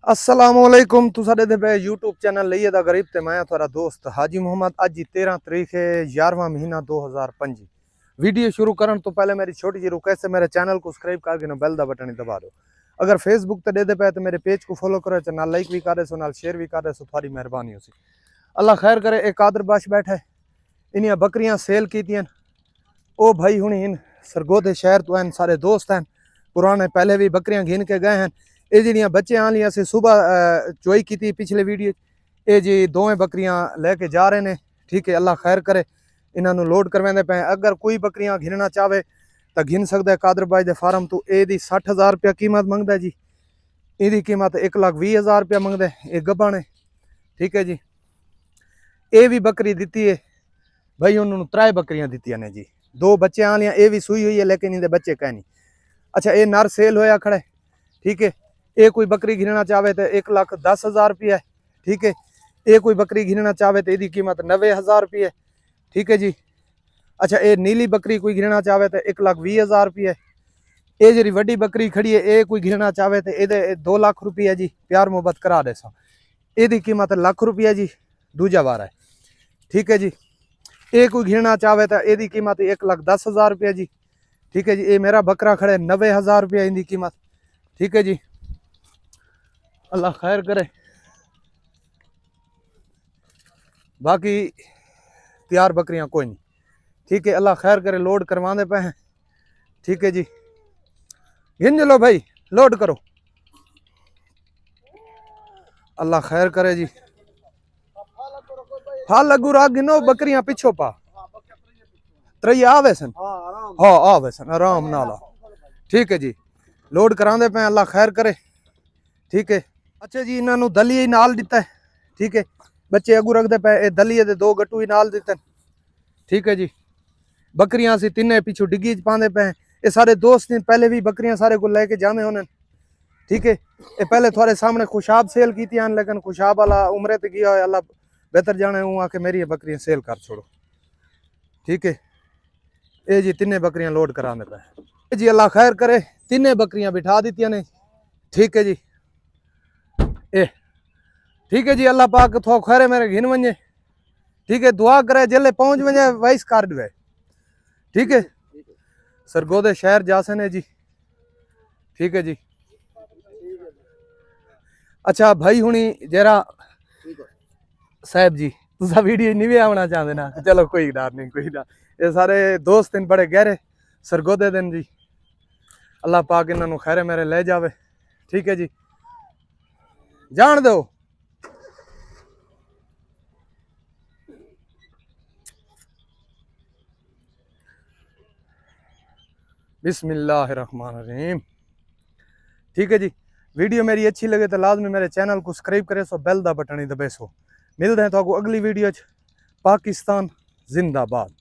असलामुअलैकुम तुसा दे पे YouTube channel लइए दा गरीब ते मैं थोड़ा दोस्त हाजी मोहम्मद। अज जी 13 तारीख है 11वां महीना 2005। वीडियो शुरू करने तो पहले मेरी छोटी जी रिक्वेस्ट है, मेरे चैनल को सब्सक्राइब करके बेल दा बटन दबा दो। अगर फेसबुक ते दे पे तो मेरे पेज को फॉलो करो, नाल लाइक भी कर दो, नाल शेयर भी कर दो, थोड़ी मेहरबानी हो सी। अल्लाह खैर करे। एक आदर बाश बैठा है, इनिया बकरियां सेल की ओ भाई हुणी इन सरगोधे शहर तो हैं, सारे दोस्त हैं पुराने, पहले भी बकरियां घिन के गए हैं। ये जड़ियाँ बच्चे आलियां से सुबह चोई की थी पिछले वीडियो, ये जी दोवें बकरियां लेके जा रहे हैं। ठीक है, अल्लाह खैर करे। इन्होंने लोड करवाते पे। अगर कोई बकरियां घिनना चाहे तो घिन सकता है कादर बाई के फार्म तो। यदी 60,000 रुपया कीमत मंगता है जी, यदी कीमत 1,20,000 रुपया मंगता है। ये गब्बा ने, ठीक है जी। ये भी बकरी दी है भाई, उन्होंने 3 बकरियां दी ने जी, 2 बच्चे आलियां, ये भी सुई हुई है लेकिन इनके बच्चे कह नहीं। अच्छा, ये नर सेल होया खड़े, ठीक है। ये कोई बकरी घिनना चाहे तो 1,10,000 रुपया है, ठीक है। ये कोई बकरी घिनना चाहे तो यदी कीमत 90,000 रुपये है, ठीक है जी। अच्छा, ये नीली बकरी कोई घिनना चाहे तो 1,20,000 रुपये है। ये जी वड्डी बकरी खड़ी है, ये कोई घिनना चाहे तो ये 2 लाख रुपये जी, प्यार मुहब्बत करा दे सा। यदी कीमत लाख रुपया जी, दूजा वार है, ठीक है जी। ये कोई घिनना चाहे तो यदी कीमत 1,10,000 रुपया जी, ठीक है जी। ये मेरा बकरा खड़े 90,000 रुपया इनकी कीमत, ठीक है जी। अल्लाह खैर करे। बाकी तैयार बकरियां कोई नहीं, ठीक है। अल्लाह खैर करे। लोड करवाने पे हैं, ठीक है जी। गिन लो भाई, लोड करो। अल्लाह खैर करे जी। हाँ लगू राग गिनो बकरियां पिछो पा 3 आवे सन, हाँ आवे सन आराम नाला, ठीक है जी। लोड करांदे पे। अल्लाह खैर करे, ठीक है। अच्छा जी, इन्होंने दलिया ही नाल दिता है, ठीक है। बच्चे अगू रखते पे, दलिए दे 2 गट्टू ही नाल दिते, ठीक है जी। बकरियां से 3 पिछू डिग्गी च पाते पे। ये सारे दोस्त ने पहले भी बकरियां सारे को लेके जाने होने, ठीक है। ये पहले थोड़े सामने खुशाब सेल की थी, लेकिन खुशाब वाला उम्रे ते गया है, अल्लाह बेहतर जाने। हूँ आके मेरी बकरियां सेल कर छोड़ो, ठीक है। ये जी 3 बकरियां लोड कराने पे जी। अल्लाह खैर करे। 3 बकरियां बिठा दी ने, ठीक है जी। ए ठीक है जी। अल्लाह पाक थो खैर मेरे घिन वजे, ठीक है। दुआ करे जल्ले पहुंच वजे वाइस कर दे, ठीक है। सरगोधे शहर जासे ने जी, ठीक है जी। अच्छा भाई हुनी जरा साहब जी तुसा वीडियो नहीं भी आना चाहते ना, चलो कोई डर नहीं, कोई डर। ये सारे दोस्त दिन बड़े गहरे सरगोधे दिन जी। अल्लाह पाक इन्होंने खैर मेरे ले जावे, ठीक है जी। जान दो। बिस्मिल्लाहिर्रहमानिर्रहीम, ठीक है जी। वीडियो मेरी अच्छी लगे तो लाजमी मेरे चैनल को सब्सक्राइब करे सो, बेल दा बटन ही दबे सो। मिलते हैं तो अगली वीडियो। पाकिस्तान जिंदाबाद।